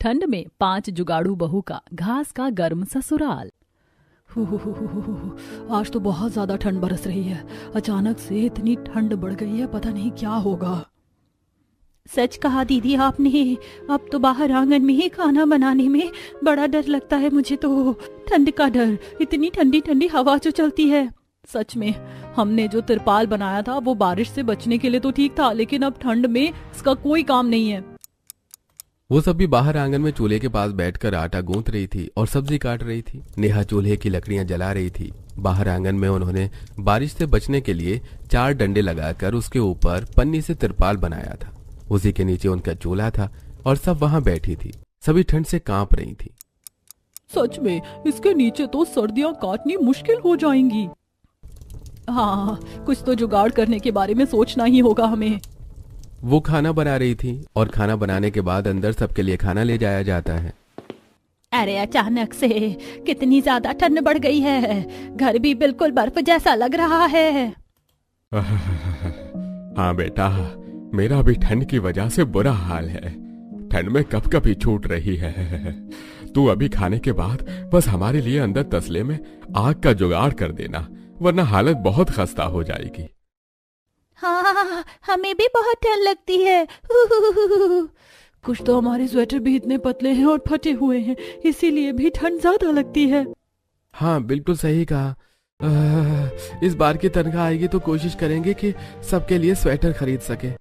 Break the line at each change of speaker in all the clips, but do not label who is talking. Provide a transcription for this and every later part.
ठंड में 5 जुगाड़ू बहू का घास का गर्म ससुराल।
आज तो बहुत ज्यादा ठंड बरस रही है। अचानक से इतनी ठंड बढ़ गई है, पता नहीं क्या होगा।
सच कहा दीदी आपने। अब तो बाहर आंगन में ही खाना बनाने में बड़ा डर लगता है मुझे तो। ठंड का डर, इतनी ठंडी ठंडी हवा जो चलती है।
सच में हमने जो तिरपाल बनाया था वो बारिश से बचने के लिए तो ठीक था, लेकिन अब ठंड में इसका कोई काम नहीं है।
वो सभी बाहर आंगन में चूल्हे के पास बैठकर आटा गूंथ रही थी और सब्जी काट रही थी। नेहा चूल्हे की लकड़ियां जला रही थी। बाहर आंगन में उन्होंने बारिश से बचने के लिए 4 डंडे लगाकर उसके ऊपर पन्नी से तिरपाल बनाया था। उसी के नीचे उनका चूल्हा था और सब वहां बैठी थी। सभी ठंड से कांप रही थी।
सच में इसके नीचे तो सर्दियां काटनी मुश्किल हो जाएंगी। हाँ, कुछ तो जुगाड़ करने के बारे में सोचना ही होगा हमें।
वो खाना बना रही थी और खाना बनाने के बाद अंदर सबके लिए खाना ले जाया जाता है।
अरे अचानक से कितनी ज्यादा ठंड बढ़ गई है। घर भी बिल्कुल बर्फ जैसा लग रहा है।
हाँ बेटा, मेरा भी ठंड की वजह से बुरा हाल है। ठंड में कब कभी छूट रही है। तू अभी खाने के बाद बस हमारे लिए अंदर तसले में आग का जुगाड़ कर देना, वरना हालत बहुत खस्ता हो जाएगी।
हाँ, हमें भी बहुत ठंड लगती है।
कुछ तो हमारे स्वेटर भी इतने पतले हैं और फटे हुए हैं, इसीलिए भी ठंड ज्यादा लगती है।
हाँ, बिल्कुल सही कहा। इस बार की तनख्वाह आएगी तो कोशिश करेंगे कि सबके लिए स्वेटर खरीद सके।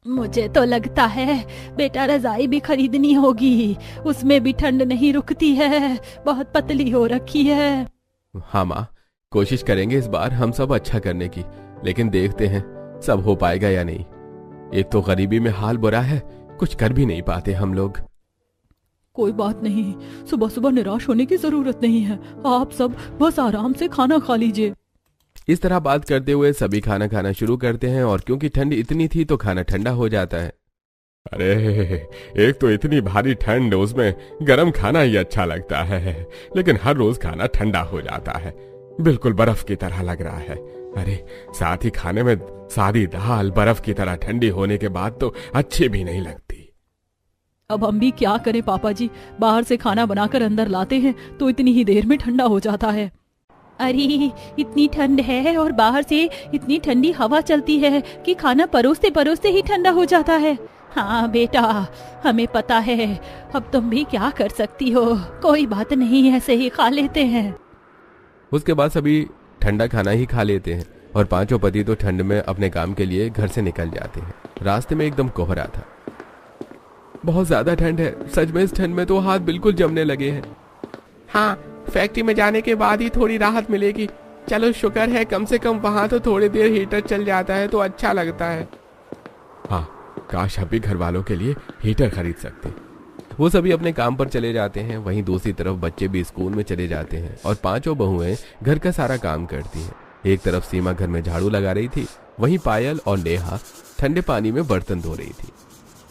मुझे तो लगता है बेटा रजाई भी खरीदनी होगी, उसमें भी ठंड नहीं रुकती है, बहुत पतली हो रखी है।
हाँ माँ, कोशिश करेंगे इस बार हम सब अच्छा करने की, लेकिन देखते हैं सब हो पाएगा या नहीं। एक तो गरीबी में हाल बुरा है, कुछ कर भी नहीं पाते हम लोग।
कोई बात नहीं, सुबह सुबह निराश होने की जरूरत नहीं है। आप सब बस आराम से खाना खा लीजिए।
इस तरह बात करते हुए सभी खाना खाना शुरू करते हैं और क्योंकि ठंड इतनी थी तो खाना ठंडा हो जाता है।
अरे एक तो इतनी भारी ठंड, उसमें गरम खाना ही अच्छा लगता है, लेकिन हर रोज खाना ठंडा हो जाता है, बिल्कुल बर्फ की तरह लग रहा है। अरे साथ ही खाने में सादी दाल बर्फ की तरह ठंडी होने के बाद तो अच्छी भी नहीं लगती।
अब हम भी क्या करें पापा जी, बाहर से खाना बनाकर अंदर लाते हैं तो इतनी ही देर में ठंडा हो जाता है।
अरे इतनी ठंड है और बाहर से इतनी ठंडी हवा चलती है कि खाना परोसते परोसते ही ठंडा हो जाता है। हाँ बेटा, हमें पता है, अब तुम भी क्या कर सकती हो। कोई बात नहीं, ऐसे ही खा लेते हैं।
उसके बाद सभी ठंडा खाना ही खा लेते हैं और पांचों पति तो ठंड में अपने काम के लिए घर से निकल जाते हैं। रास्ते में एकदम कोहरा था। बहुत ज्यादा ठंड है, सच में इस ठंड में तो हाथ बिल्कुल जमने लगे हैं। हाँ, फैक्ट्री में जाने के बाद ही थोड़ी राहत मिलेगी। चलो शुक्र है, कम से कम वहां तो थोड़ी देर हीटर चल जाता है तो अच्छा लगता है।
हाँ, काश अभी घर वालों के लिए हीटर खरीद सकते।
वो सभी अपने काम पर चले जाते हैं। वहीं दूसरी तरफ बच्चे भी स्कूल में चले जाते हैं और पांचों बहुएं घर का सारा काम करती हैं। एक तरफ सीमा घर में झाड़ू लगा रही थी, वहीं पायल और नेहा ठंडे पानी में बर्तन धो रही थी।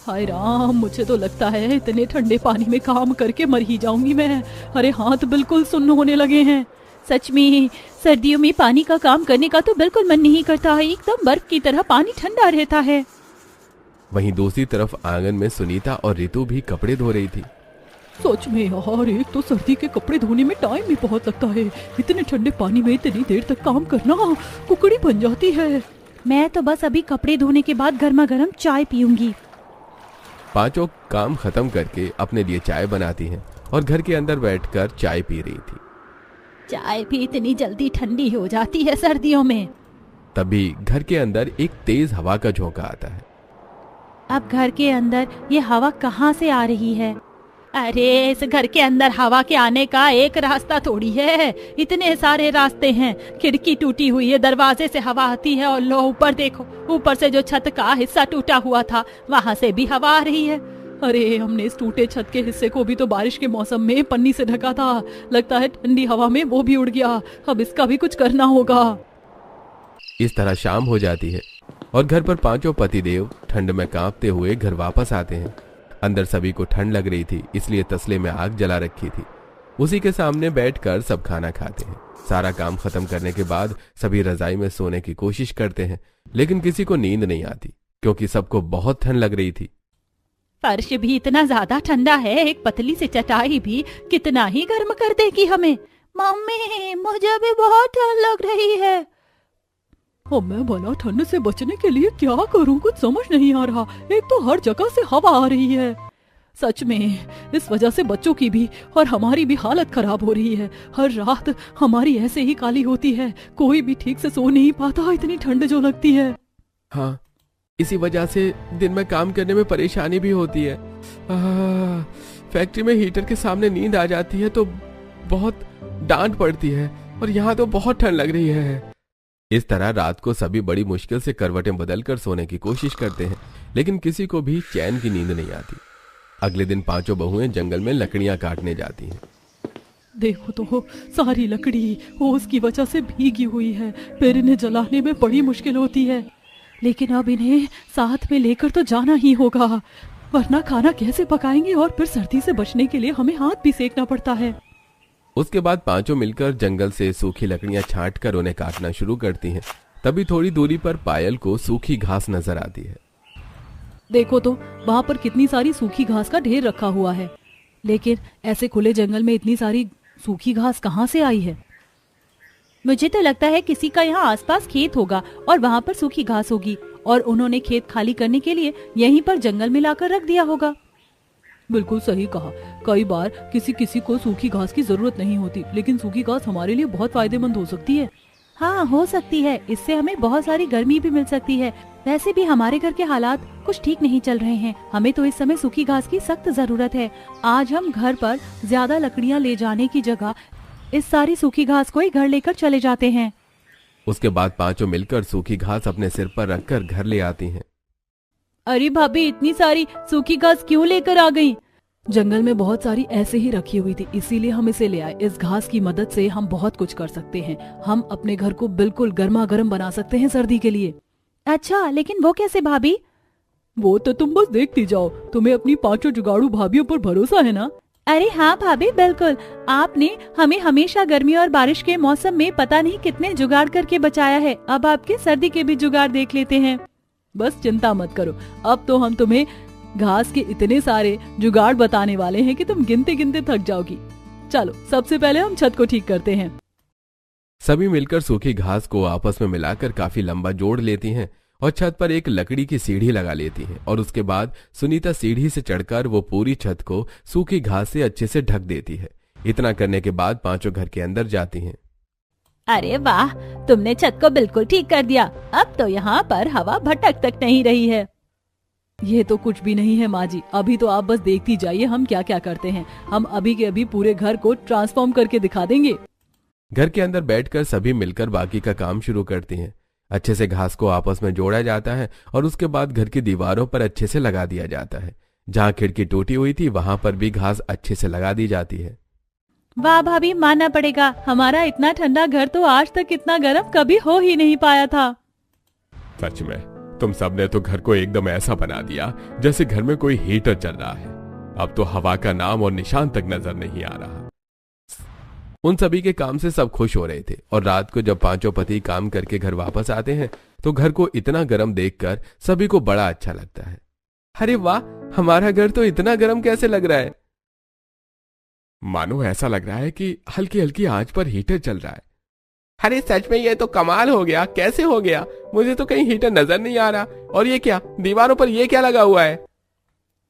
हाय राम, मुझे तो लगता है इतने ठंडे पानी में काम करके मर ही जाऊंगी मैं। अरे हाथ बिल्कुल सुन्न होने लगे हैं।
सच में सर्दियों में पानी का काम करने का तो बिल्कुल मन नहीं करता है, एकदम बर्फ की तरह पानी ठंडा रहता है।
वहीं दूसरी तरफ आंगन में सुनीता और रितु भी कपड़े धो रही थी।
सच में यार, एक तो सर्दी के कपड़े धोने में टाइम भी बहुत लगता है। इतने ठंडे पानी में इतनी देर तक काम करना, कुकड़ी बन जाती है।
मैं तो बस अभी कपड़े धोने के बाद गर्मा गर्म चाय पीऊंगी।
पांचों काम खत्म करके अपने लिए चाय बनाती हैं और घर के अंदर बैठकर चाय पी रही थी।
चाय भी इतनी जल्दी ठंडी हो जाती है सर्दियों में।
तभी घर के अंदर एक तेज हवा का झोंका आता है।
अब घर के अंदर ये हवा कहाँ से आ रही है? अरे इस घर के अंदर हवा के आने का एक रास्ता थोड़ी है, इतने सारे रास्ते हैं। खिड़की टूटी हुई है, दरवाजे से हवा आती है, और लो ऊपर देखो, ऊपर से जो छत का हिस्सा टूटा हुआ था वहाँ से भी हवा आ रही है।
अरे हमने इस टूटे छत के हिस्से को भी तो बारिश के मौसम में पन्नी से ढका था, लगता है ठंडी हवा में वो भी उड़ गया। अब इसका भी कुछ करना होगा।
इस तरह शाम हो जाती है और घर पर पांचों पतिदेव ठंड में कांपते हुए घर वापस आते हैं। अंदर सभी को ठंड लग रही थी, इसलिए तसले में आग जला रखी थी। उसी के सामने बैठकर सब खाना खाते हैं। सारा काम खत्म करने के बाद सभी रजाई में सोने की कोशिश करते हैं, लेकिन किसी को नींद नहीं आती क्योंकि सबको बहुत ठंड लग रही थी।
फर्श भी इतना ज्यादा ठंडा है, एक पतली सी चटाई भी कितना ही गर्म कर देगी हमें। मम्मी, मुझे भी बहुत ठंड लग रही है।
अब मैं भला ठंड से बचने के लिए क्या करूं, कुछ समझ नहीं आ रहा। एक तो हर जगह से हवा आ रही है। सच में इस वजह से बच्चों की भी और हमारी भी हालत खराब हो रही है। हर रात हमारी ऐसे ही काली होती है, कोई भी ठीक से सो नहीं पाता, इतनी ठंड जो लगती है।
हाँ, इसी वजह से दिन में काम करने में परेशानी भी होती है। फैक्ट्री में हीटर के सामने नींद आ जाती है तो बहुत डांट पड़ती है, और यहाँ तो बहुत ठंड लग रही है। इस तरह रात को सभी बड़ी मुश्किल से करवटें बदलकर सोने की कोशिश करते हैं, लेकिन किसी को भी चैन की नींद नहीं आती। अगले दिन पांचों बहुएं जंगल में लकड़ियां काटने जाती हैं।
देखो तो सारी लकड़ी ओस की वजह से भीगी हुई है, फिर इन्हें जलाने में बड़ी मुश्किल होती है। लेकिन अब इन्हें साथ में लेकर तो जाना ही होगा, वरना खाना कैसे पकाएंगे, और फिर सर्दी से बचने के लिए हमें हाथ भी सेकना पड़ता है।
उसके बाद पांचों मिलकर जंगल से सूखी लकड़ियां छांटकर उन्हें काटना शुरू करती हैं। तभी थोड़ी दूरी पर पायल को सूखी घास नजर आती है।
देखो तो वहाँ पर कितनी सारी सूखी घास का ढेर रखा हुआ है, लेकिन ऐसे खुले जंगल में इतनी सारी सूखी घास कहाँ से आई है?
मुझे तो लगता है किसी का यहाँ आसपास खेत होगा और वहाँ पर सूखी घास होगी, और उन्होंने खेत खाली करने के लिए यहीं पर जंगल में लाकर रख दिया होगा।
बिल्कुल सही कहा। कई बार किसी को सूखी घास की जरूरत नहीं होती, लेकिन सूखी घास हमारे लिए बहुत फायदेमंद हो सकती है।
हाँ, हो सकती है, इससे हमें बहुत सारी गर्मी भी मिल सकती है। वैसे भी हमारे घर के हालात कुछ ठीक नहीं चल रहे हैं, हमें तो इस समय सूखी घास की सख्त जरूरत है। आज हम घर पर ज्यादा लकड़ियाँ ले जाने की जगह इस सारी सूखी घास को ही घर लेकर चले जाते हैं।
उसके बाद पांचों मिलकर सूखी घास अपने सिर पर रखकर घर ले आती हैं।
अरे भाभी, इतनी सारी सूखी घास क्यों लेकर आ गई?
जंगल में बहुत सारी ऐसे ही रखी हुई थी, इसीलिए हम इसे ले आए। इस घास की मदद से हम बहुत कुछ कर सकते हैं। हम अपने घर को बिल्कुल गर्मा गर्म बना सकते हैं सर्दी के लिए।
अच्छा, लेकिन वो कैसे भाभी?
वो तो तुम बस देखती जाओ, तुम्हें अपनी पांचों जुगाड़ू भाभियों पर भरोसा है ना?
अरे हाँ भाभी, बिल्कुल। आपने हमें हमेशा गर्मी और बारिश के मौसम में पता नहीं कितने जुगाड़ करके बचाया है, अब आपके सर्दी के भी जुगाड़ देख लेते हैं।
बस चिंता मत करो, अब तो हम तुम्हें घास के इतने सारे जुगाड़ बताने वाले हैं कि तुम गिनते गिनते थक जाओगी। चलो, सबसे पहले हम छत को ठीक करते हैं।
सभी मिलकर सूखी घास को आपस में मिलाकर काफी लंबा जोड़ लेती हैं और छत पर एक लकड़ी की सीढ़ी लगा लेती हैं, और उसके बाद सुनीता सीढ़ी से चढ़कर वो पूरी छत को सूखी घास से अच्छे से ढक देती है। इतना करने के बाद पांचों घर के अंदर जाती हैं।
अरे वाह, तुमने छत को बिल्कुल ठीक कर दिया। अब तो यहाँ पर हवा भटक तक नहीं रही है।
ये तो कुछ भी नहीं है माँ जी, अभी तो आप बस देखती जाइए हम क्या क्या करते हैं। हम अभी के अभी पूरे घर को ट्रांसफॉर्म करके दिखा देंगे।
घर के अंदर बैठकर सभी मिलकर बाकी का काम शुरू करती हैं। अच्छे से घास को आपस में जोड़ा जाता है और उसके बाद घर की दीवारों पर अच्छे से लगा दिया जाता है। जहाँ खिड़की टूटी हुई थी वहां पर भी घास अच्छे से लगा दी जाती है।
वाह भाभी, मानना पड़ेगा, हमारा इतना ठंडा घर तो आज तक इतना गर्म कभी हो ही नहीं पाया था।
सच में तुम सबने तो घर को एकदम ऐसा बना दिया जैसे घर में कोई हीटर चल रहा है। अब तो हवा का नाम और निशान तक नजर नहीं आ रहा।
उन सभी के काम से सब खुश हो रहे थे, और रात को जब पांचों पति काम करके घर वापस आते हैं तो घर को इतना गर्म देखकर सभी को बड़ा अच्छा लगता है। अरे वाह, हमारा घर तो इतना गर्म कैसे लग रहा है?
मानो ऐसा लग रहा है कि हल्की हल्की आंच पर हीटर चल रहा है।
अरे सच में ये तो कमाल हो गया, कैसे हो गया? मुझे तो कहीं हीटर नजर नहीं आ रहा। और ये क्या, दीवारों पर ये क्या लगा हुआ है?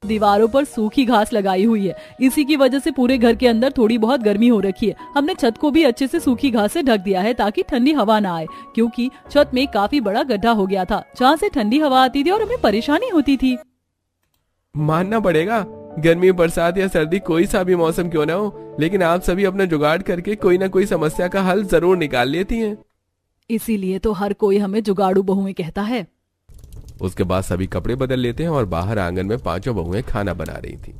दीवारों पर सूखी घास लगाई हुई है, इसी की वजह से पूरे घर के अंदर थोड़ी बहुत गर्मी हो रखी है। हमने छत को भी अच्छे से सूखी घास से ढक दिया है ताकि ठंडी हवा ना आए, क्योंकि छत में काफी बड़ा गड्ढा हो गया था जहाँ से ठंडी हवा आती थी और हमें परेशानी होती थी।
मानना पड़ेगा, गर्मी, बरसात या सर्दी कोई सा भी मौसम क्यों ना हो, लेकिन आप सभी अपना जुगाड़ करके कोई ना कोई समस्या का हल जरूर निकाल लेती हैं।
इसीलिए तो हर कोई हमें जुगाड़ू बहुएं कहता है।
उसके बाद सभी कपड़े बदल लेते हैं और बाहर आंगन में पांचों बहुएं खाना बना रही थी।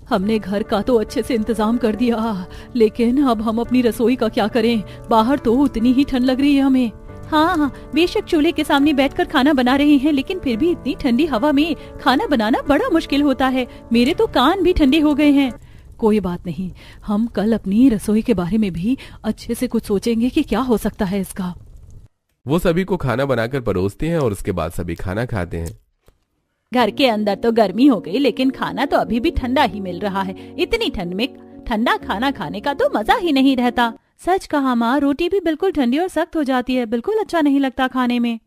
हमने घर का तो अच्छे से इंतजाम कर दिया, लेकिन अब हम अपनी रसोई का क्या करें? बाहर तो उतनी ही ठंड लग रही है हमें।
हाँ, बेशक चूल्हे के सामने बैठकर खाना बना रहे हैं, लेकिन फिर भी इतनी ठंडी हवा में खाना बनाना बड़ा मुश्किल होता है। मेरे तो कान भी ठंडे हो गए हैं।
कोई बात नहीं, हम कल अपनी रसोई के बारे में भी अच्छे से कुछ सोचेंगे कि क्या हो सकता है इसका।
वो सभी को खाना बनाकर परोसते हैं और उसके बाद सभी खाना खाते हैं।
घर के अंदर तो गर्मी हो गई, लेकिन खाना तो अभी भी ठंडा ही मिल रहा है। इतनी ठंड में ठंडा खाना खाने का तो मजा ही नहीं रहता। सच कहा माँ, रोटी भी बिल्कुल ठंडी और सख्त हो जाती है, बिल्कुल अच्छा नहीं लगता खाने में।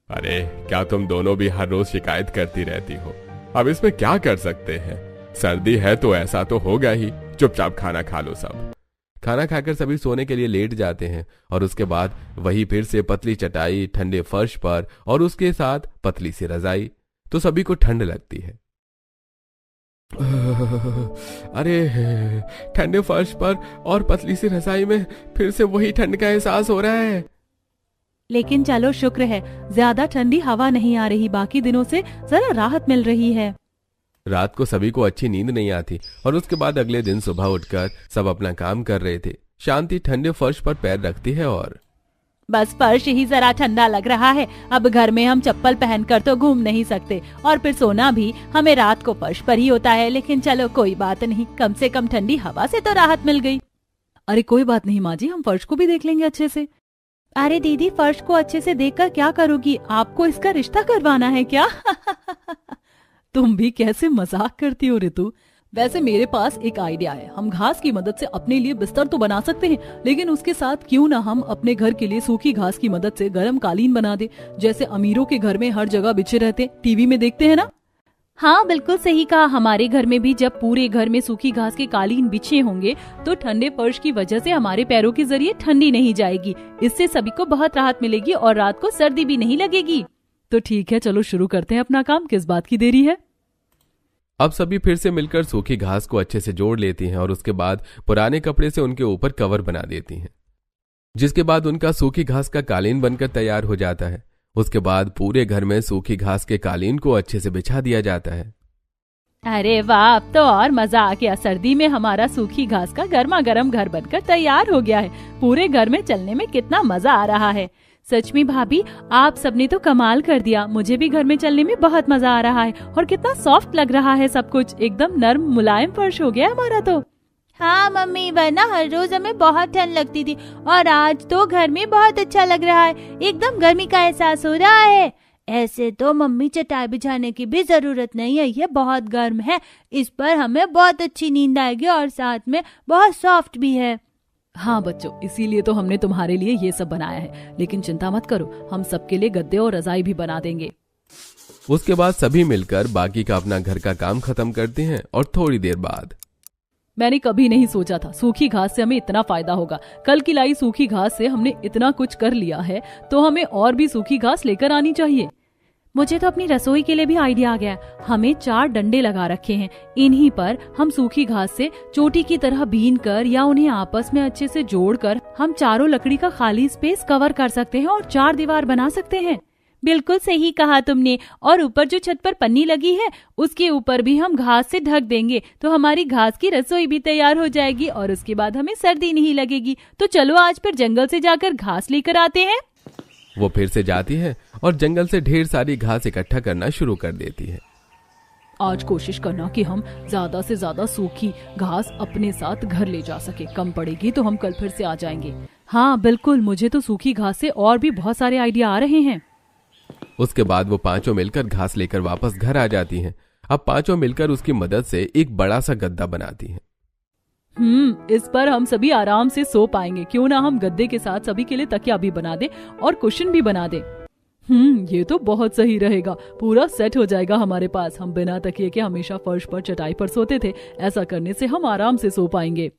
अरे क्या तुम दोनों भी हर रोज शिकायत करती रहती हो? अब इसमें क्या कर सकते हैं? सर्दी है तो ऐसा तो होगा ही। चुपचाप खाना खा लो सब।
खाना खाकर सभी सोने के लिए लेट जाते हैं और उसके बाद वही फिर से पतली चटाई, ठंडे फर्श पर और उसके साथ पतली सी रजाई, तो सभी को ठंड लगती है।
अरे ठंडे फर्श पर और पतली सी रजाई में फिर से वही ठंड का एहसास हो रहा है।
लेकिन चलो शुक्र है ज्यादा ठंडी हवा नहीं आ रही, बाकी दिनों से जरा राहत मिल रही है।
रात को सभी को अच्छी नींद नहीं आती और उसके बाद अगले दिन सुबह उठकर सब अपना काम कर रहे थे। शांति ठंडे फर्श पर पैर रखती है और
बस फर्श ही जरा ठंडा लग रहा है। अब घर में हम चप्पल पहनकर तो घूम नहीं सकते और फिर सोना भी हमें रात को फर्श पर ही होता है। लेकिन चलो कोई बात नहीं, कम से कम ठंडी हवा से तो राहत मिल गई।
अरे कोई बात नहीं माँ जी, हम फर्श को भी देख लेंगे अच्छे से।
अरे दीदी, फर्श को अच्छे से देखकर क्या करोगी? आपको इसका रिश्ता करवाना है क्या?
तुम भी कैसे मजाक करती हो ऋतु। वैसे मेरे पास एक आइडिया है। हम घास की मदद से अपने लिए बिस्तर तो बना सकते हैं, लेकिन उसके साथ क्यों ना हम अपने घर के लिए सूखी घास की मदद से गर्म कालीन बना दे, जैसे अमीरों के घर में हर जगह बिछे रहते, टीवी में देखते हैं ना।
हाँ बिल्कुल सही कहा। हमारे घर में भी जब पूरे घर में सूखी घास के कालीन बिछे होंगे तो ठंडे फर्श की वजह से हमारे पैरों के जरिए ठंडी नहीं जाएगी। इससे सभी को बहुत राहत मिलेगी और रात को सर्दी भी नहीं लगेगी।
तो ठीक है, चलो शुरू करते हैं अपना काम, किस बात की देरी है।
अब सभी फिर से मिलकर सूखी घास को अच्छे से जोड़ लेती हैं और उसके बाद पुराने कपड़े से उनके ऊपर कवर बना देती हैं, जिसके बाद उनका सूखी घास का कालीन बनकर तैयार हो जाता है। उसके बाद पूरे घर में सूखी घास के कालीन को अच्छे से बिछा दिया जाता है।
अरे वाह, अब तो और मजा आ गया। सर्दी में हमारा सूखी घास का गर्मा गर्म घर बनकर तैयार हो गया है। पूरे घर में चलने में कितना मजा आ रहा है। सच में भाभी, आप सबने तो कमाल कर दिया। मुझे भी घर में चलने में बहुत मजा आ रहा है और कितना सॉफ्ट लग रहा है सब कुछ। एकदम नर्म मुलायम फर्श हो गया हमारा तो। हाँ मम्मी, वरना हर रोज हमें बहुत ठंड लगती थी और आज तो घर में बहुत अच्छा लग रहा है। एकदम गर्मी का एहसास हो रहा है। ऐसे तो मम्मी चटाई बिछाने की भी जरूरत नहीं है, ये बहुत गर्म है। इस पर हमें बहुत अच्छी नींद आएगी और साथ में बहुत सॉफ्ट भी है।
हाँ बच्चों, इसीलिए तो हमने तुम्हारे लिए ये सब बनाया है। लेकिन चिंता मत करो, हम सबके लिए गद्दे और रजाई भी बना देंगे।
उसके बाद सभी मिलकर बाकी का अपना घर का काम खत्म करते हैं और थोड़ी देर बाद
मैंने कभी नहीं सोचा था सूखी घास से हमें इतना फायदा होगा। कल की लाई सूखी घास से हमने इतना कुछ कर लिया है, तो हमें और भी सूखी घास लेकर आनी चाहिए।
मुझे तो अपनी रसोई के लिए भी आइडिया आ गया। हमें 4 डंडे लगा रखे हैं, इन्हीं पर हम सूखी घास से चोटी की तरह बीन कर या उन्हें आपस में अच्छे से जोड़कर हम चारों लकड़ी का खाली स्पेस कवर कर सकते हैं और 4 दीवार बना सकते हैं। बिल्कुल सही कहा तुमने। और ऊपर जो छत पर पन्नी लगी है उसके ऊपर भी हम घास से ढक देंगे, तो हमारी घास की रसोई भी तैयार हो जाएगी और उसके बाद हमें सर्दी नहीं लगेगी। तो चलो आज फिर जंगल से जाकर घास लेकर आते हैं।
वो फिर से जाती है और जंगल से ढेर सारी घास इकट्ठा करना शुरू कर देती है।
आज कोशिश करना कि हम ज्यादा से ज्यादा सूखी घास अपने साथ घर ले जा सके। कम पड़ेगी तो हम कल फिर से आ जाएंगे।
हाँ बिल्कुल, मुझे तो सूखी घास से और भी बहुत सारे आइडिया आ रहे हैं।
उसके बाद वो पांचों मिलकर घास लेकर वापस घर आ जाती हैं। अब पांचों मिलकर उसकी मदद से एक बड़ा सा गद्दा बनाती हैं।
इस पर हम सभी आराम से सो पाएंगे। क्यों ना हम गद्दे के साथ सभी के लिए तकिया भी बना दे और कुशन भी बना दे। ये तो बहुत सही रहेगा। पूरा सेट हो जाएगा हमारे पास। हम बिना तकिए के हमेशा फर्श पर चटाई पर सोते थे। ऐसा करने से हम आराम से सो पाएंगे।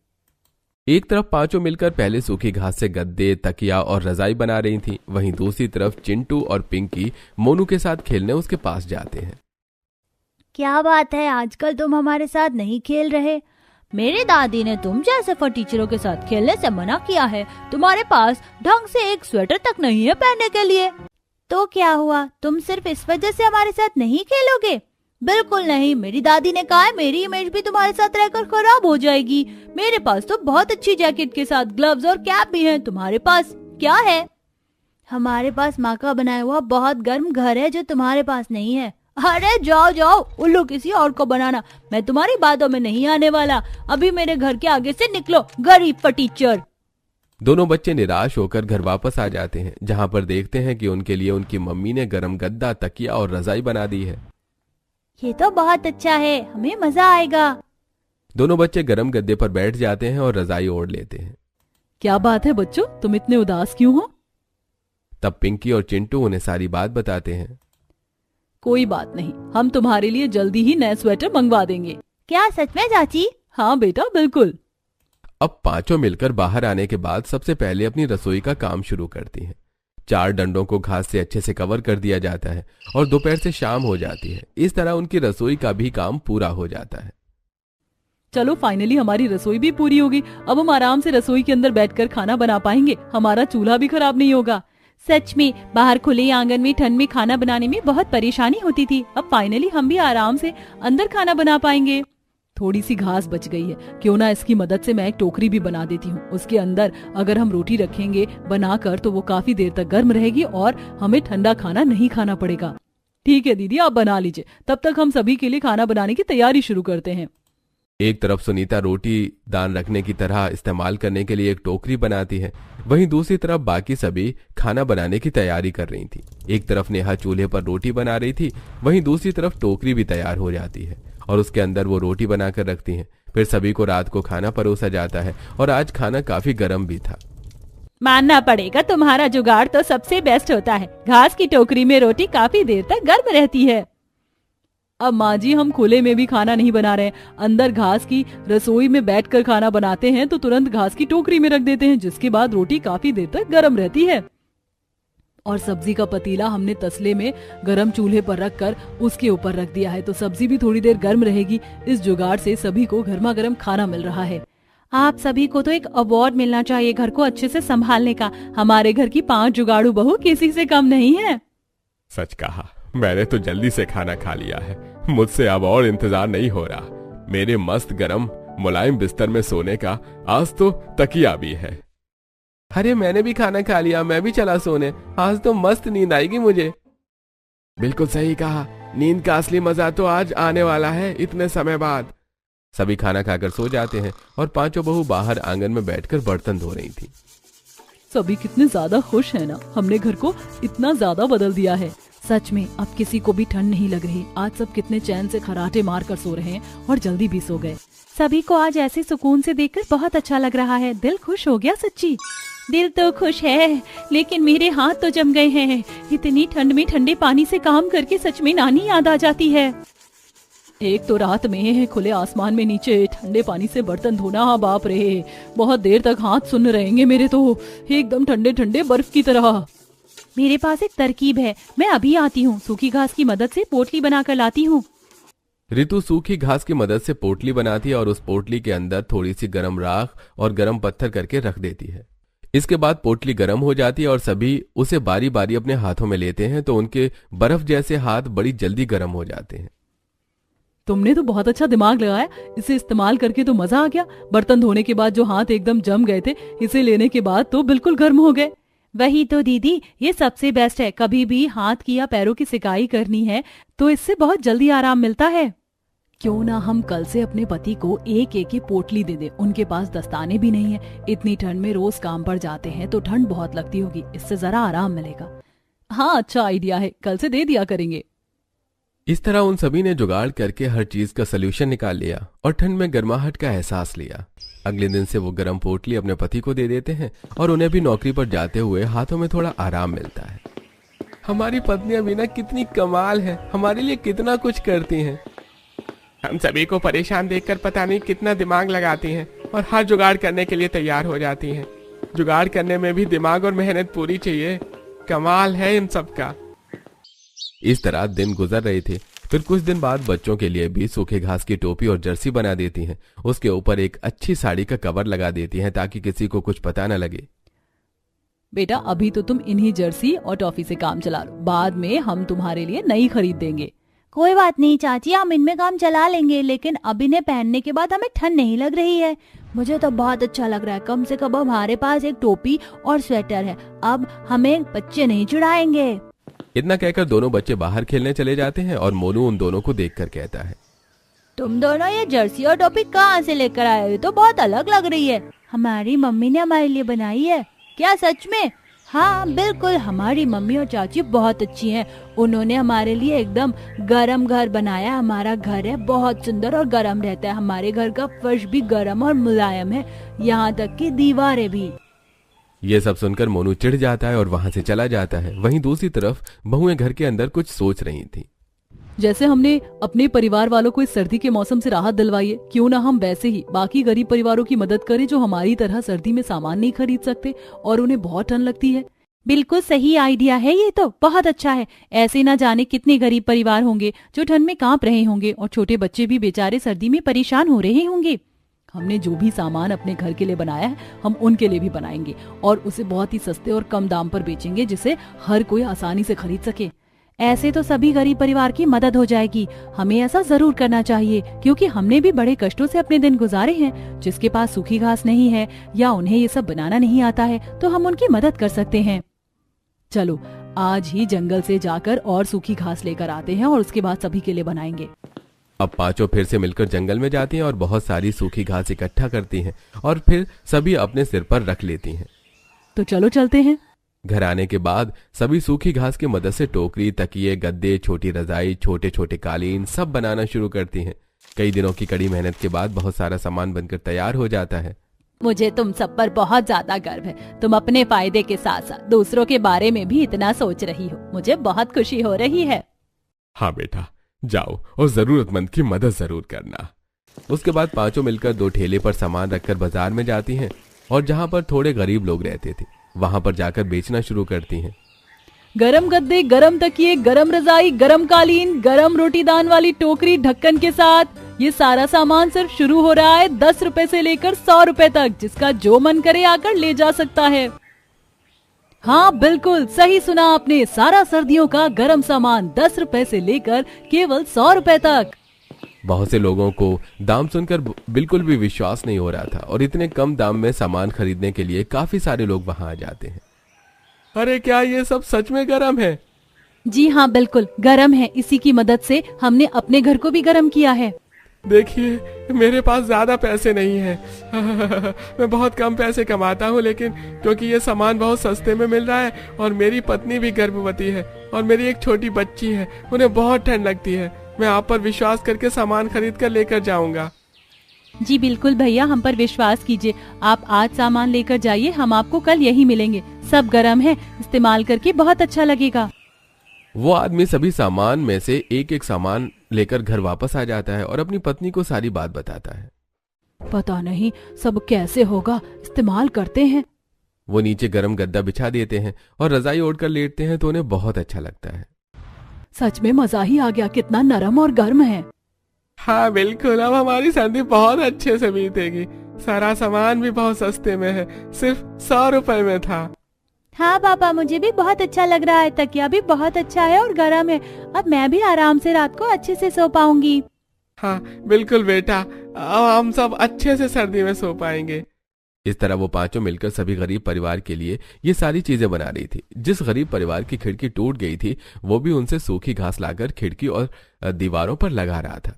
एक तरफ पांचों मिलकर पहले सूखी घास से गद्दे, तकिया और रजाई बना रही थी, वहीं दूसरी तरफ चिंटू और पिंकी मोनू के साथ खेलने उसके पास जाते हैं।
क्या बात है, आजकल तुम हमारे साथ नहीं खेल रहे? मेरी दादी ने तुम जैसे फटीचरों के साथ खेलने से मना किया है। तुम्हारे पास ढंग से एक स्वेटर तक नहीं है पहनने के लिए। तो क्या हुआ, तुम सिर्फ इस वजह से हमारे साथ नहीं खेलोगे? बिल्कुल नहीं, मेरी दादी ने कहा है मेरी इमेज भी तुम्हारे साथ रहकर खराब हो जाएगी। मेरे पास तो बहुत अच्छी जैकेट के साथ ग्लव्स और कैप भी है। तुम्हारे पास क्या है? हमारे पास माँ का बनाया हुआ बहुत गर्म घर है जो तुम्हारे पास नहीं है। अरे जाओ जाओ, उल्लू किसी और को बनाना। मैं तुम्हारी बातों में नहीं आने वाला। अभी मेरे घर के आगे से निकलो, गरीब फटीचर।
दोनों बच्चे निराश होकर घर वापस आ जाते हैं, जहां पर देखते हैं कि उनके लिए उनकी मम्मी ने गरम गद्दा, तकिया और रजाई बना दी है।
ये तो बहुत अच्छा है, हमें मजा आएगा।
दोनों बच्चे गरम गद्दे पर बैठ जाते हैं और रजाई ओढ़ लेते हैं।
क्या बात है बच्चों, तुम इतने उदास क्यों हो?
तब पिंकी और चिंटू उन्हें सारी बात बताते हैं।
कोई बात नहीं, हम तुम्हारे लिए जल्दी ही नए स्वेटर मंगवा देंगे।
क्या सच में चाची?
हाँ बेटा, बिल्कुल।
अब पांचों मिलकर बाहर आने के बाद सबसे पहले अपनी रसोई का काम शुरू करती हैं। 4 डंडों को घास से अच्छे से कवर कर दिया जाता है और दोपहर से शाम हो जाती है। इस तरह उनकी रसोई का भी काम पूरा हो जाता है।
चलो फाइनली हमारी रसोई भी पूरी होगी। अब हम आराम से रसोई के अंदर बैठकर खाना बना पाएंगे, हमारा चूल्हा भी खराब नहीं होगा।
सच में बाहर खुले आंगन में ठंड में खाना बनाने में बहुत परेशानी होती थी। अब फाइनली हम भी आराम से अंदर खाना बना पाएंगे।
थोड़ी सी घास बच गई है, क्यों ना इसकी मदद से मैं एक टोकरी भी बना देती हूँ। उसके अंदर अगर हम रोटी रखेंगे बनाकर तो वो काफी देर तक गर्म रहेगी और हमें ठंडा खाना नहीं खाना पड़ेगा। ठीक है दीदी, आप बना लीजिए, तब तक हम सभी के लिए खाना बनाने की तैयारी शुरू करते हैं।
एक तरफ सुनीता रोटी दान रखने की तरह इस्तेमाल करने के लिए एक टोकरी बनाती है, वहीं दूसरी तरफ बाकी सभी खाना बनाने की तैयारी कर रही थी। एक तरफ नेहा चूल्हे पर रोटी बना रही थी, वहीं दूसरी तरफ टोकरी भी तैयार हो जाती है और उसके अंदर वो रोटी बनाकर रखती हैं। फिर सभी को रात को खाना परोसा जाता है और आज खाना काफी गर्म भी था।
मानना पड़ेगा, तुम्हारा जुगाड़ तो सबसे बेस्ट होता है। घास की टोकरी में रोटी काफी देर तक गर्म रहती है।
अब माँ जी, हम खुले में भी खाना नहीं बना रहे, अंदर घास की रसोई में बैठकर खाना बनाते हैं तो तुरंत घास की टोकरी में रख देते हैं, जिसके बाद रोटी काफी देर तक गर्म रहती है। और सब्जी का पतीला हमने तसले में गरम चूल्हे पर रखकर उसके ऊपर रख दिया है, तो सब्जी भी थोड़ी देर गर्म रहेगी। इस जुगाड़ से सभी को गर्मा गर्म खाना मिल रहा है।
आप सभी को तो एक अवार्ड मिलना चाहिए घर को अच्छे से संभालने का। हमारे घर की 5 जुगाड़ू बहू किसी से कम नहीं है।
सच कहा, मैंने तो जल्दी से खाना खा लिया है, मुझसे अब और इंतजार नहीं हो रहा। मेरे मस्त गरम मुलायम बिस्तर में सोने का आज तो तकिया भी है।
अरे मैंने भी खाना खा लिया, मैं भी चला सोने, आज तो मस्त नींद आएगी मुझे। बिल्कुल सही कहा, नींद का असली मजा तो आज आने वाला है इतने समय बाद। सभी खाना खाकर सो जाते हैं और पांचों बहू बाहर आंगन में बैठकर बर्तन धो रही थी।
सभी कितने ज्यादा खुश है ना, हमने घर को इतना ज्यादा बदल दिया है। सच में अब किसी को भी ठंड नहीं लग रही। आज सब कितने चैन से खराटे मार कर सो रहे हैं और जल्दी भी सो गए।
सभी को आज ऐसे सुकून से देखकर बहुत अच्छा लग रहा है। दिल खुश हो गया सच्ची। दिल तो खुश है लेकिन मेरे हाथ तो जम गए हैं। इतनी ठंड में ठंडे पानी से काम करके सच में नानी याद आ जाती है।
एक तो रात में खुले आसमान में नीचे ठंडे पानी से बर्तन धोना, हाँ बाप रे, बहुत देर तक हाथ सुन्न रहेंगे मेरे तो, एकदम ठंडे ठंडे बर्फ की तरह।
मेरे पास एक तरकीब है, मैं अभी आती हूँ। सूखी घास की मदद से पोटली बनाकर लाती हूँ।
रितु सूखी घास की मदद से पोटली बनाती है और उस पोटली के अंदर थोड़ी सी गर्म राख और गर्म पत्थर करके रख देती है। इसके बाद पोटली गर्म हो जाती है और सभी उसे बारी बारी अपने हाथों में लेते हैं तो उनके बर्फ जैसे हाथ बड़ी जल्दी गर्म हो जाते हैं।
तुमने तो बहुत अच्छा दिमाग लगाया, इसे इस्तेमाल करके तो मजा आ गया। बर्तन धोने के बाद जो हाथ एकदम जम गए थे, इसे लेने के बाद तो बिल्कुल गर्म हो गए।
वही तो दीदी, ये सबसे बेस्ट है। कभी भी हाथ की या पैरों की सिकाई करनी है तो इससे बहुत जल्दी आराम मिलता है।
क्यों ना हम कल से अपने पति को एक एक की पोटली दे दे। उनके पास दस्ताने भी नहीं है, इतनी ठंड में रोज काम पर जाते हैं तो ठंड बहुत लगती होगी, इससे जरा आराम मिलेगा। हाँ, अच्छा आइडिया है, कल से दे दिया करेंगे।
इस तरह उन सभी ने जुगाड़ करके हर चीज का सलूशन निकाल लिया और ठंड में गर्माहट का एहसास लिया। अगले दिन से वो गर्म पोटली अपने पति को दे देते हैं और उन्हें भी नौकरी पर जाते हुए हाथों में थोड़ा आराम मिलता है। हमारी पत्नियां भी ना कितनी कमाल है, हमारे लिए कितना कुछ करती हैं।
हम सभी को परेशान देखकर पता नहीं कितना दिमाग लगाती हैं और हर जुगाड़ करने के लिए तैयार हो जाती हैं। जुगाड़ करने में भी दिमाग और मेहनत पूरी चाहिए। कमाल है इन सब का।
इस तरह दिन गुजर रहे थे। फिर कुछ दिन बाद बच्चों के लिए भी सूखे घास की टोपी और जर्सी बना देती हैं। उसके ऊपर एक अच्छी साड़ी का कवर लगा देती हैं ताकि किसी को कुछ पता न लगे।
बेटा, अभी तो तुम इन्हीं जर्सी और टॉफी से काम चला लो, बाद में हम तुम्हारे लिए नई खरीद देंगे।
कोई बात नहीं चाची, हम इनमें काम चला लेंगे, लेकिन अब इन्हें पहनने के बाद हमें ठंड नहीं लग रही है। मुझे तो बहुत अच्छा लग रहा है। कम से कम हमारे पास एक टोपी और स्वेटर है, अब हमें बच्चे नहीं चुड़ाएंगे।
इतना कहकर दोनों बच्चे बाहर खेलने चले जाते हैं और मोनू उन दोनों को देखकर कहता है,
तुम दोनों ये जर्सी और टोपी कहाँ से लेकर आए हो? तो बहुत अलग लग रही है। हमारी मम्मी ने हमारे लिए बनाई है। क्या सच में? हाँ बिल्कुल, हमारी मम्मी और चाची बहुत अच्छी हैं। उन्होंने हमारे लिए एकदम गरम घर बनाया। हमारा घर है बहुत सुंदर और गरम रहता है। हमारे घर का फर्श भी गरम और मुलायम है, यहाँ तक कि दीवारें भी।
ये सब सुनकर मोनू चिढ़ जाता है और वहां से चला जाता है। वहीं दूसरी तरफ बहुएं घर के अंदर कुछ सोच रही थी।
जैसे हमने अपने परिवार वालों को इस सर्दी के मौसम से राहत दिलवाई है, क्यों ना हम वैसे ही बाकी गरीब परिवारों की मदद करें जो हमारी तरह सर्दी में सामान नहीं खरीद सकते और उन्हें बहुत ठंड लगती है।
बिल्कुल सही आइडिया है, ये तो बहुत अच्छा है। ऐसे ना जाने कितने गरीब परिवार होंगे जो ठंड में कांप रहे होंगे और छोटे बच्चे भी बेचारे सर्दी में परेशान हो रहे होंगे।
हमने जो भी सामान अपने घर के लिए बनाया है, हम उनके लिए भी बनाएंगे और उसे बहुत ही सस्ते और कम दाम पर बेचेंगे, जिसे हर कोई आसानी से खरीद सके।
ऐसे तो सभी गरीब परिवार की मदद हो जाएगी। हमें ऐसा जरूर करना चाहिए, क्योंकि हमने भी बड़े कष्टों से अपने दिन गुजारे हैं। जिसके पास सूखी घास नहीं है या उन्हें ये सब बनाना नहीं आता है, तो हम उनकी मदद कर सकते हैं।
चलो आज ही जंगल से जाकर और सूखी घास लेकर आते हैं और उसके बाद सभी के लिए बनाएंगे।
अब पांचों फिर से मिलकर जंगल में जाती हैं और बहुत सारी सूखी घास इकट्ठा करती हैं और फिर सभी अपने सिर पर रख लेती हैं।
तो चलो चलते हैं।
घर आने के बाद सभी सूखी घास की मदद से टोकरी, तकिए, गद्दे, छोटी रजाई, छोटे छोटे कालीन सब बनाना शुरू करती हैं। कई दिनों की कड़ी मेहनत के बाद बहुत सारा सामान बनकर तैयार हो जाता है।
मुझे तुम सब पर बहुत ज्यादा गर्व है। तुम अपने फायदे के साथ साथ दूसरों के बारे में भी इतना सोच रही हो। मुझे बहुत खुशी हो रही है।
हाँ बेटा, जाओ और जरूरतमंद की मदद जरूर करना।
उसके बाद पांचों मिलकर 2 ठेले पर सामान रखकर बाजार में जाती हैं और जहां पर थोड़े गरीब लोग रहते थे वहां पर जाकर बेचना शुरू करती हैं।
गरम गद्दे, गरम तकिए, गरम रजाई, गरम कालीन, गरम रोटी दान वाली टोकरी ढक्कन के साथ ये सारा सामान सिर्फ शुरू हो रहा है 10 रुपए से लेकर 100 रुपए तक। जिसका जो मन करे आकर ले जा सकता है। हाँ बिल्कुल सही सुना आपने, सारा सर्दियों का गरम सामान 10 रुपए से लेकर केवल 100 रुपए तक।
बहुत से लोगों को दाम सुनकर बिल्कुल भी विश्वास नहीं हो रहा था और इतने कम दाम में सामान खरीदने के लिए काफी सारे लोग वहां आ जाते हैं।
अरे क्या ये सब सच में गरम है?
जी हाँ बिल्कुल गरम है। इसी की मदद से हमने अपने घर को भी गरम किया है।
देखिए मेरे पास ज्यादा पैसे नहीं है। मैं बहुत कम पैसे कमाता हूँ, लेकिन क्योंकि ये सामान बहुत सस्ते में मिल रहा है और मेरी पत्नी भी गर्भवती है और मेरी एक छोटी बच्ची है, उन्हें बहुत ठंड लगती है। मैं आप पर विश्वास करके सामान खरीद कर लेकर जाऊंगा।
जी बिल्कुल भैया, हम पर विश्वास कीजिए। आप आज सामान लेकर जाइए, हम आपको कल यही मिलेंगे। सब गरम है, इस्तेमाल करके बहुत अच्छा लगेगा।
वो आदमी सभी सामान में से एक एक सामान लेकर घर वापस आ जाता है और अपनी पत्नी को सारी बात बताता है।
पता नहीं सब कैसे होगा, इस्तेमाल करते हैं।
वो नीचे गरम गद्दा बिछा देते हैं और रजाई ओढ़कर लेटते हैं तो उन्हें बहुत अच्छा लगता है।
सच में मजा ही आ गया, कितना नरम और गर्म है।
हाँ बिल्कुल, अब हमारी सर्दी बहुत अच्छे से बीतेगी। सारा सामान भी बहुत सस्ते में है, सिर्फ 100 रुपए में था।
हाँ पापा, मुझे भी बहुत अच्छा लग रहा है। तकिया भी बहुत अच्छा है और गर्म है। अब मैं भी आराम से रात को अच्छे से सो पाऊंगी।
हाँ बिल्कुल बेटा, अब हम सब अच्छे से सर्दी में सो पाएंगे।
इस तरह वो पांचों मिलकर सभी गरीब परिवार के लिए ये सारी चीजें बना रही थी। जिस गरीब परिवार की खिड़की टूट गई थी वो भी उनसे सूखी घास लाकर खिड़की और दीवारों पर लगा रहा था।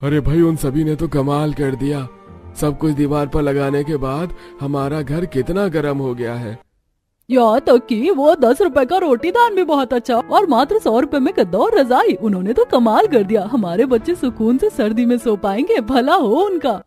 अरे भाई, उन सभी ने तो कमाल कर दिया। सब कुछ दीवार पर लगाने के बाद हमारा घर कितना गर्म हो गया है।
यहाँ तक कि वो 10 रुपए का रोटी दान भी बहुत अच्छा और मात्र 100 रुपए में गद्दा और रजाई। उन्होंने तो कमाल कर दिया। हमारे बच्चे सुकून से सर्दी में सो पाएंगे, भला हो उनका।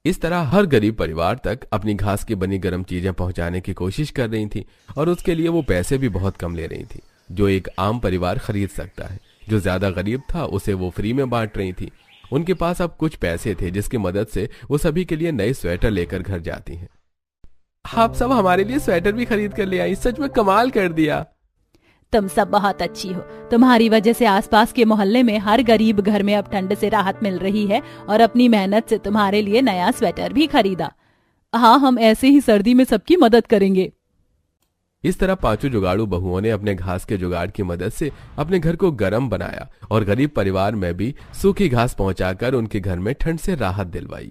इस तरह हर गरीब परिवार तक अपनी घास की बनी गर्म चीजें पहुंचाने की कोशिश कर रही थी और उसके लिए वो पैसे भी बहुत कम ले रही थी जो एक आम परिवार खरीद सकता है। जो ज्यादा गरीब था उसे वो फ्री में बांट रही थी। उनके पास अब कुछ पैसे थे जिसकी मदद से वो सभी के लिए नए स्वेटर लेकर घर जाती हैं। आप सब हमारे लिए स्वेटर भी खरीद कर ले आई, सच में कमाल कर दिया।
तुम सब बहुत अच्छी हो। तुम्हारी वजह से आसपास के मोहल्ले में हर गरीब घर में अब ठंड से राहत मिल रही है और अपनी मेहनत से तुम्हारे लिए नया स्वेटर भी खरीदा।
हाँ, हम ऐसे ही सर्दी में सबकी मदद करेंगे।
इस तरह पांचों जुगाड़ू बहुओं ने अपने घास के जुगाड़ की मदद से अपने घर को गर्म बनाया और गरीब परिवार में भी सूखी घास पहुंचाकर उनके घर में ठंड से राहत दिलवाई।